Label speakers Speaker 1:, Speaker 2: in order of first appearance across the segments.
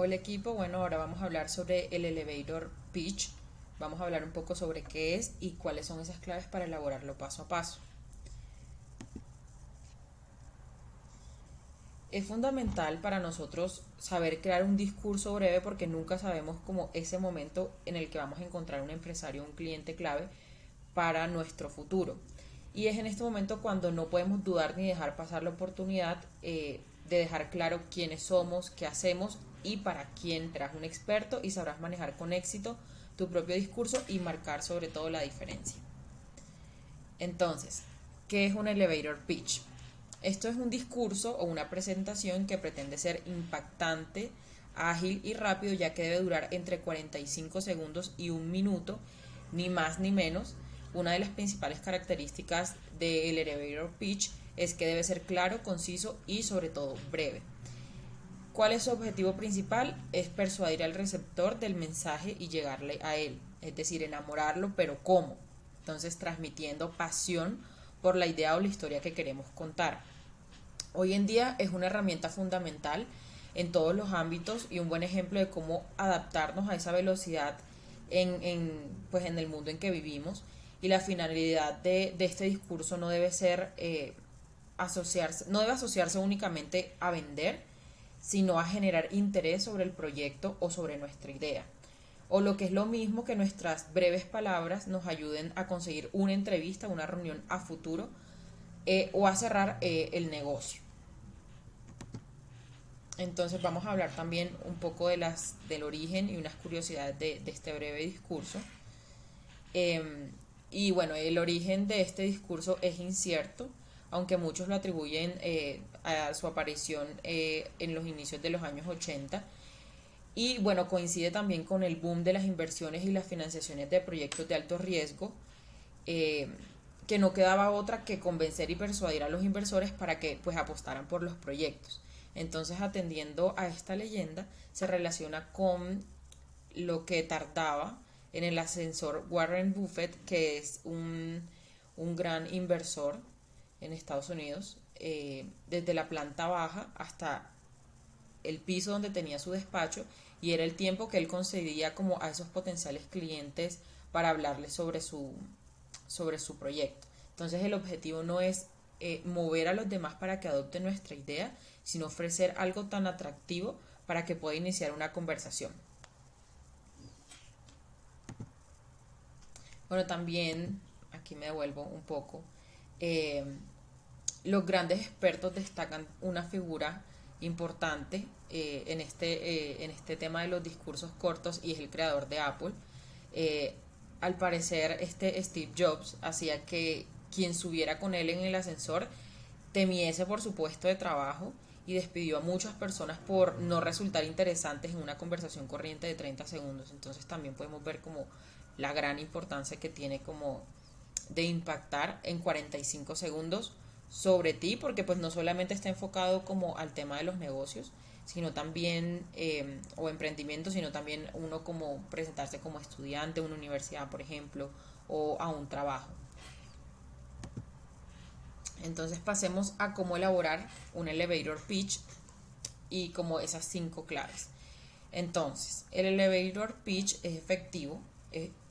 Speaker 1: Hola equipo, bueno, ahora vamos a hablar sobre el elevator pitch. Vamos a hablar un poco sobre qué es y cuáles son esas claves para elaborarlo paso a paso. Es fundamental para nosotros saber crear un discurso breve porque nunca sabemos cómo ese momento en el que vamos a encontrar un empresario o un cliente clave para nuestro futuro. Y es en este momento cuando no podemos dudar ni dejar pasar la oportunidad de dejar claro quiénes somos, qué hacemos y para quién. Serás un experto y sabrás manejar con éxito tu propio discurso y marcar sobre todo la diferencia. Entonces, ¿qué es un elevator pitch? Esto es un discurso o una presentación que pretende ser impactante, ágil y rápido, ya que debe durar entre 45 segundos y un minuto, ni más ni menos. Una de las principales características del elevator pitch es que debe ser claro, conciso y sobre todo breve. ¿Cuál es su objetivo principal? Es persuadir al receptor del mensaje y llegarle a él, es decir, enamorarlo, pero ¿cómo? Entonces, transmitiendo pasión por la idea o la historia que queremos contar. Hoy en día es una herramienta fundamental en todos los ámbitos y un buen ejemplo de cómo adaptarnos a esa velocidad pues en el mundo en que vivimos. Y la finalidad de este discurso no debe ser no debe asociarse únicamente a vender, sino a generar interés sobre el proyecto o sobre nuestra idea. O lo que es lo mismo, que nuestras breves palabras nos ayuden a conseguir una entrevista, una reunión a futuro o a cerrar el negocio. Entonces vamos a hablar también un poco del origen y unas curiosidades de este breve discurso. Y bueno, el origen de este discurso es incierto, aunque muchos lo atribuyen a su aparición en los inicios de los años 80. Y bueno, coincide también con el boom de las inversiones y las financiaciones de proyectos de alto riesgo, eh, que no quedaba otra que convencer y persuadir a los inversores para que pues apostaran por los proyectos. Entonces, atendiendo a esta leyenda, se relaciona con lo que tardaba en el ascensor Warren Buffett, que es un gran inversor en Estados Unidos, desde la planta baja hasta el piso donde tenía su despacho, y era el tiempo que él concedía como a esos potenciales clientes para hablarles sobre su proyecto. Entonces el objetivo no es mover a los demás para que adopten nuestra idea, sino ofrecer algo tan atractivo para que pueda iniciar una conversación. Bueno, también, aquí me devuelvo un poco, eh, los grandes expertos destacan una figura importante en este tema de los discursos cortos, y es el creador de Apple. Eh, Al parecer, este Steve Jobs hacía que quien subiera con él en el ascensor temiese por su puesto de trabajo y despidió a muchas personas por no resultar interesantes en una conversación corriente de 30 segundos. Entonces también podemos ver como la gran importancia que tiene como de impactar en 45 segundos sobre ti, porque pues no solamente está enfocado como al tema de los negocios, sino también, o emprendimiento, sino también uno como presentarse como estudiante a una universidad, por ejemplo, o a un trabajo. Entonces pasemos a cómo elaborar un elevator pitch y como esas 5 claves. Entonces, el elevator pitch es efectivo.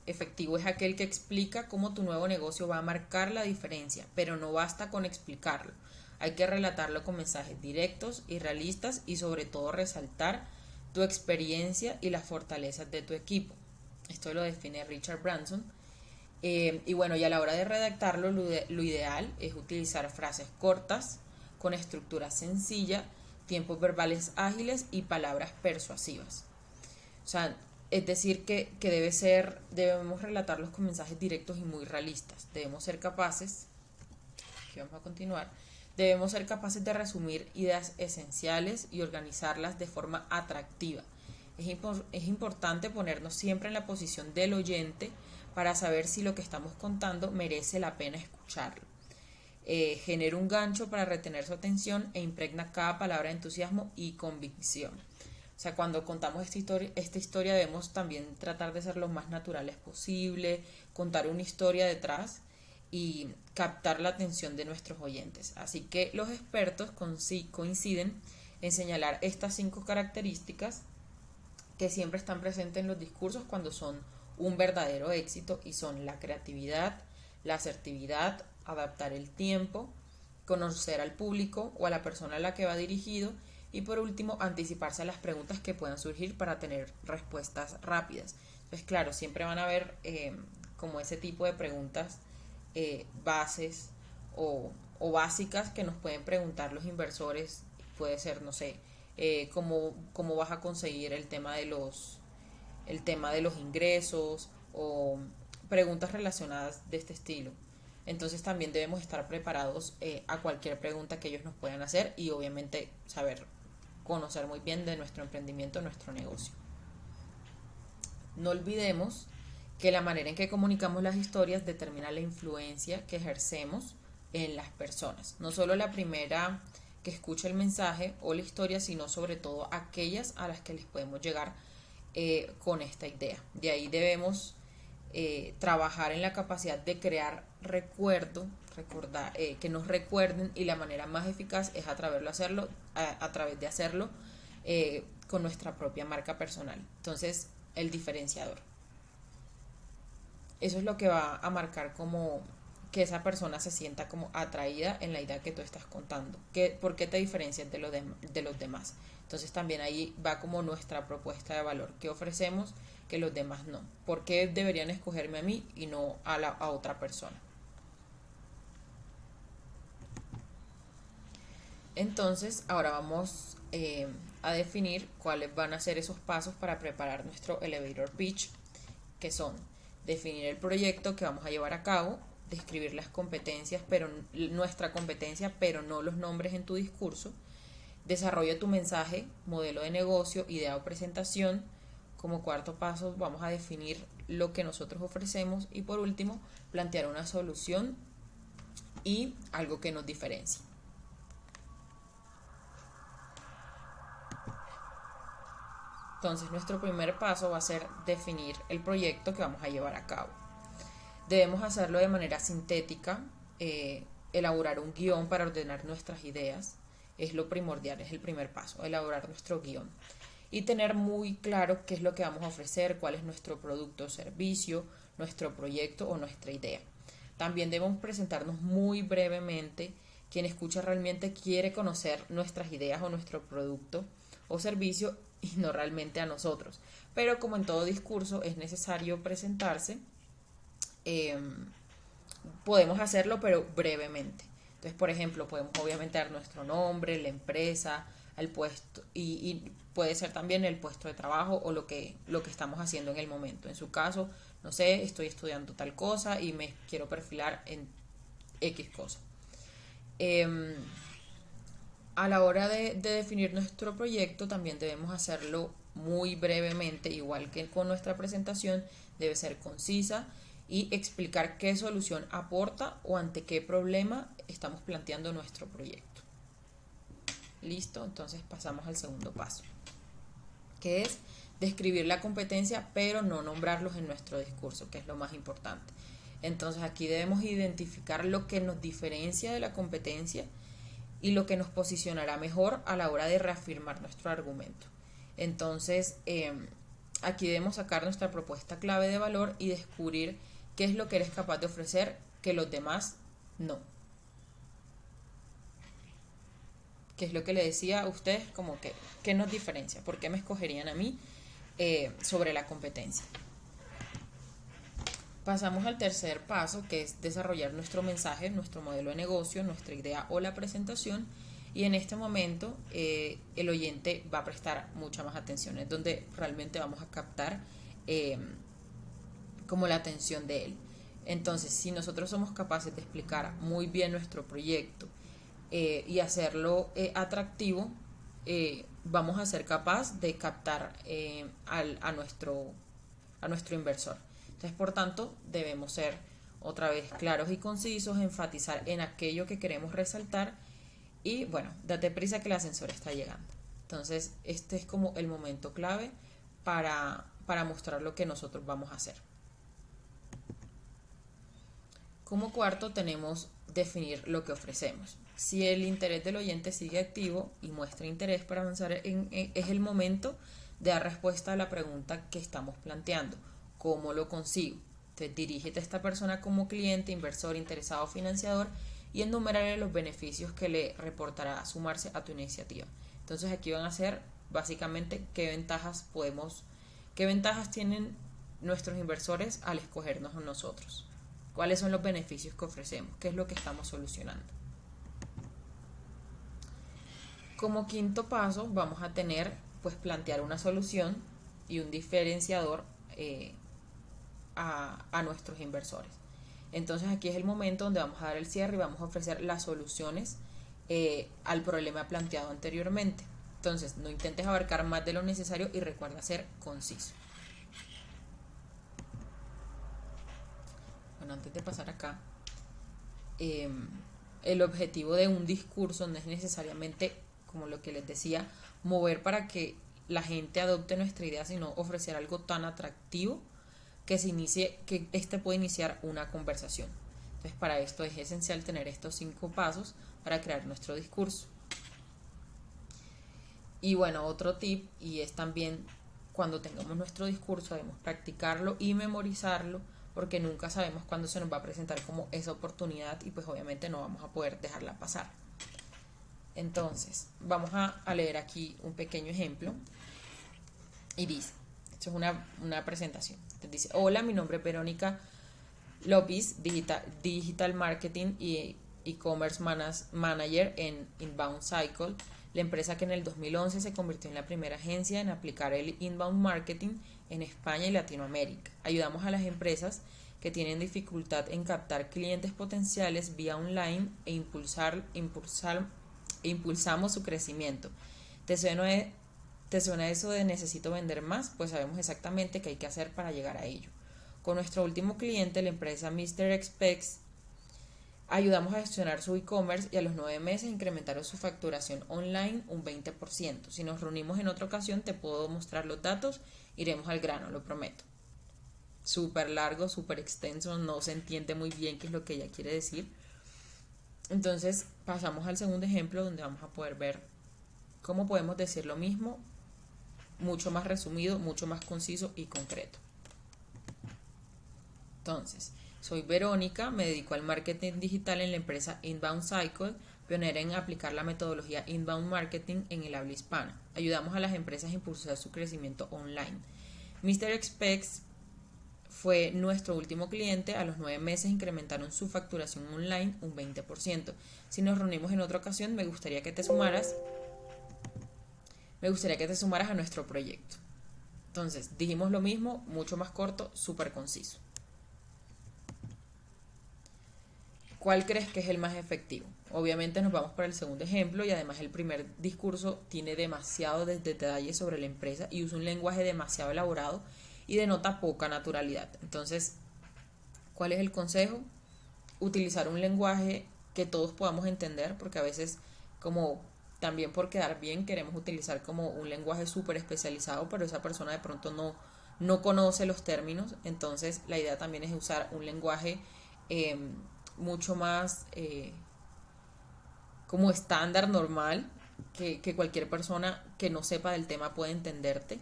Speaker 1: Efectivo es aquel que explica cómo tu nuevo negocio va a marcar la diferencia, pero no basta con explicarlo. Hay que relatarlo con mensajes directos y realistas, y sobre todo resaltar tu experiencia y las fortalezas de tu equipo. Esto lo define Richard Branson. Y bueno, y a la hora de redactarlo, lo ideal es utilizar frases cortas, con estructura sencilla, tiempos verbales ágiles y palabras persuasivas. O sea, es decir, que debemos relatarlos con mensajes directos y muy realistas. Debemos ser capaces, aquí vamos a continuar, debemos ser capaces de resumir ideas esenciales y organizarlas de forma atractiva. Es importante ponernos siempre en la posición del oyente para saber si lo que estamos contando merece la pena escucharlo. Genera un gancho para retener su atención e impregna cada palabra de entusiasmo y convicción. O sea, cuando contamos esta historia debemos también tratar de ser lo más naturales posible, contar una historia detrás y captar la atención de nuestros oyentes. Así que los expertos coinciden en señalar estas 5 características que siempre están presentes en los discursos cuando son un verdadero éxito, y son la creatividad, la asertividad, adaptar el tiempo, conocer al público o a la persona a la que va dirigido, y por último anticiparse a las preguntas que puedan surgir para tener respuestas rápidas. Entonces claro, siempre van a haber como ese tipo de preguntas bases o básicas que nos pueden preguntar los inversores. Puede ser, no sé, cómo vas a conseguir el tema de los ingresos, o preguntas relacionadas de este estilo. Entonces también debemos estar preparados a cualquier pregunta que ellos nos puedan hacer, y obviamente saber conocer muy bien de nuestro emprendimiento, nuestro negocio. No olvidemos que la manera en que comunicamos las historias determina la influencia que ejercemos en las personas. No solo la primera que escucha el mensaje o la historia, sino sobre todo aquellas a las que les podemos llegar con esta idea. De ahí debemos trabajar en la capacidad de crear que nos recuerden, y la manera más eficaz es a través de hacerlo con nuestra propia marca personal. Entonces, el diferenciador. Eso es lo que va a marcar como que esa persona se sienta como atraída en la idea que tú estás contando. ¿Por qué te diferencias de los demás? Entonces también ahí va como nuestra propuesta de valor. ¿Qué ofrecemos que los demás no? ¿Por qué deberían escogerme a mí y no a otra persona? Entonces ahora vamos a definir cuáles van a ser esos pasos para preparar nuestro elevator pitch, que son definir el proyecto que vamos a llevar a cabo, describir las competencias, nuestra competencia, pero no los nombres en tu discurso. Desarrolla tu mensaje, modelo de negocio, idea o presentación. Como cuarto paso vamos a definir lo que nosotros ofrecemos, y por último plantear una solución y algo que nos diferencie. Entonces nuestro primer paso va a ser definir el proyecto que vamos a llevar a cabo. Debemos hacerlo de manera sintética, elaborar un guión para ordenar nuestras ideas. Es lo primordial, es el primer paso, elaborar nuestro guión. Y tener muy claro qué es lo que vamos a ofrecer, cuál es nuestro producto o servicio, nuestro proyecto o nuestra idea. También debemos presentarnos muy brevemente. Quien escucha realmente quiere conocer nuestras ideas o nuestro producto o servicio, y no realmente a nosotros. Pero como en todo discurso es necesario presentarse, podemos hacerlo pero brevemente. Entonces, por ejemplo, podemos obviamente dar nuestro nombre, la empresa, el puesto, y puede ser también el puesto de trabajo o lo que estamos haciendo en el momento. En su caso, no sé, estoy estudiando tal cosa y me quiero perfilar en X cosa. A la hora de definir nuestro proyecto también debemos hacerlo muy brevemente, igual que con nuestra presentación. Debe ser concisa y explicar qué solución aporta o ante qué problema estamos planteando nuestro proyecto. Listo, entonces pasamos al segundo paso, que es describir la competencia pero no nombrarlos en nuestro discurso, que es lo más importante. Entonces aquí debemos identificar lo que nos diferencia de la competencia y lo que nos posicionará mejor a la hora de reafirmar nuestro argumento. Entonces, aquí debemos sacar nuestra propuesta clave de valor y descubrir qué es lo que eres capaz de ofrecer que los demás no. ¿Qué es lo que le decía a ustedes? Como que, ¿qué nos diferencia? ¿Por qué me escogerían a mí sobre la competencia? Pasamos al tercer paso, que es desarrollar nuestro mensaje, nuestro modelo de negocio, nuestra idea o la presentación. Y en este momento el oyente va a prestar mucha más atención, es donde realmente vamos a captar como la atención de él. Entonces, si nosotros somos capaces de explicar muy bien nuestro proyecto y hacerlo atractivo, vamos a ser capaces de captar a nuestro inversor. Entonces, por tanto, debemos ser otra vez claros y concisos, enfatizar en aquello que queremos resaltar, y bueno, date prisa que el ascensor está llegando. Entonces, este es como el momento clave para mostrar lo que nosotros vamos a hacer. Como cuarto tenemos definir lo que ofrecemos. Si el interés del oyente sigue activo y muestra interés para avanzar, es el momento de dar respuesta a la pregunta que estamos planteando. ¿Cómo lo consigo? Entonces dirígete a esta persona como cliente, inversor, interesado, financiador y enumerarle los beneficios que le reportará sumarse a tu iniciativa. Entonces aquí van a ser básicamente qué ventajas tienen nuestros inversores al escogernos a nosotros. ¿Cuáles son los beneficios que ofrecemos? ¿Qué es lo que estamos solucionando? Como quinto paso vamos a tener pues plantear una solución y un diferenciador a nuestros inversores. Entonces aquí es el momento donde vamos a dar el cierre y vamos a ofrecer las soluciones al problema planteado anteriormente. Entonces no intentes abarcar más de lo necesario y recuerda ser conciso. Bueno, antes de pasar acá, el objetivo de un discurso no es necesariamente, como lo que les decía, mover para que la gente adopte nuestra idea, sino ofrecer algo tan atractivo que este puede iniciar una conversación. Entonces, para esto es esencial tener estos 5 pasos para crear nuestro discurso. Y bueno, otro tip, y es también cuando tengamos nuestro discurso debemos practicarlo y memorizarlo, porque nunca sabemos cuándo se nos va a presentar como esa oportunidad y pues obviamente no vamos a poder dejarla pasar. Entonces, vamos a leer aquí un pequeño ejemplo y dice, esto es una presentación. Entonces dice, hola, mi nombre es Verónica López, Digital Marketing y E-Commerce Manager en Inbound Cycle, la empresa que en el 2011 se convirtió en la primera agencia en aplicar el Inbound Marketing en España y Latinoamérica. Ayudamos a las empresas que tienen dificultad en captar clientes potenciales vía online e impulsamos su crecimiento. ¿Te suena eso de necesito vender más? Pues sabemos exactamente qué hay que hacer para llegar a ello. Con nuestro último cliente, la empresa Mr. Expex, ayudamos a gestionar su e-commerce y a los 9 meses incrementaron su facturación online un 20%. Si nos reunimos en otra ocasión te puedo mostrar los datos, iremos al grano, lo prometo. Súper largo, súper extenso, no se entiende muy bien qué es lo que ella quiere decir. Entonces pasamos al segundo ejemplo donde vamos a poder ver cómo podemos decir lo mismo, mucho más resumido, mucho más conciso y concreto. Entonces, soy Verónica, me dedico al marketing digital en la empresa Inbound Cycle, pionera en aplicar la metodología Inbound Marketing en el habla hispana. Ayudamos a las empresas a impulsar su crecimiento online. Mr. Expex fue nuestro último cliente, a los 9 meses incrementaron su facturación online un 20%. Si nos reunimos en otra ocasión, me gustaría que te sumaras a nuestro proyecto. Entonces, dijimos lo mismo, mucho más corto, súper conciso. ¿Cuál crees que es el más efectivo? Obviamente nos vamos por el segundo ejemplo y además el primer discurso tiene demasiado detalles sobre la empresa y usa un lenguaje demasiado elaborado y denota poca naturalidad. Entonces, ¿cuál es el consejo? Utilizar un lenguaje que todos podamos entender, porque a veces como también por quedar bien queremos utilizar como un lenguaje súper especializado, pero esa persona de pronto no conoce los términos. Entonces la idea también es usar un lenguaje mucho más como estándar, normal, que cualquier persona que no sepa del tema puede entenderte,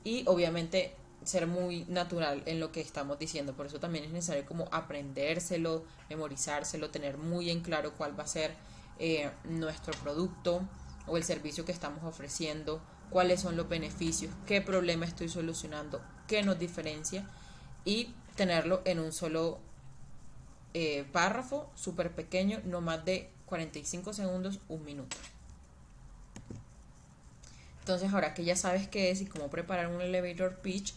Speaker 1: y obviamente ser muy natural en lo que estamos diciendo. Por eso también es necesario como aprendérselo, memorizárselo, tener muy en claro cuál va a ser nuestro producto o el servicio que estamos ofreciendo, cuáles son los beneficios, qué problema estoy solucionando, qué nos diferencia, y tenerlo en un solo párrafo súper pequeño, no más de 45 segundos, un minuto. Entonces, ahora que ya sabes qué es y cómo preparar un elevator pitch,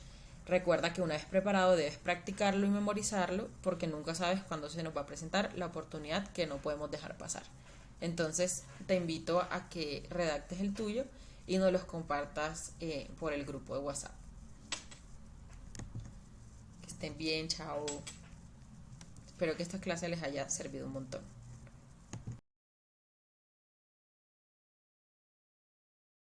Speaker 1: recuerda que una vez preparado debes practicarlo y memorizarlo, porque nunca sabes cuándo se nos va a presentar la oportunidad que no podemos dejar pasar. Entonces te invito a que redactes el tuyo y nos los compartas por el grupo de WhatsApp. Que estén bien, chao. Espero que esta clase les haya servido un montón.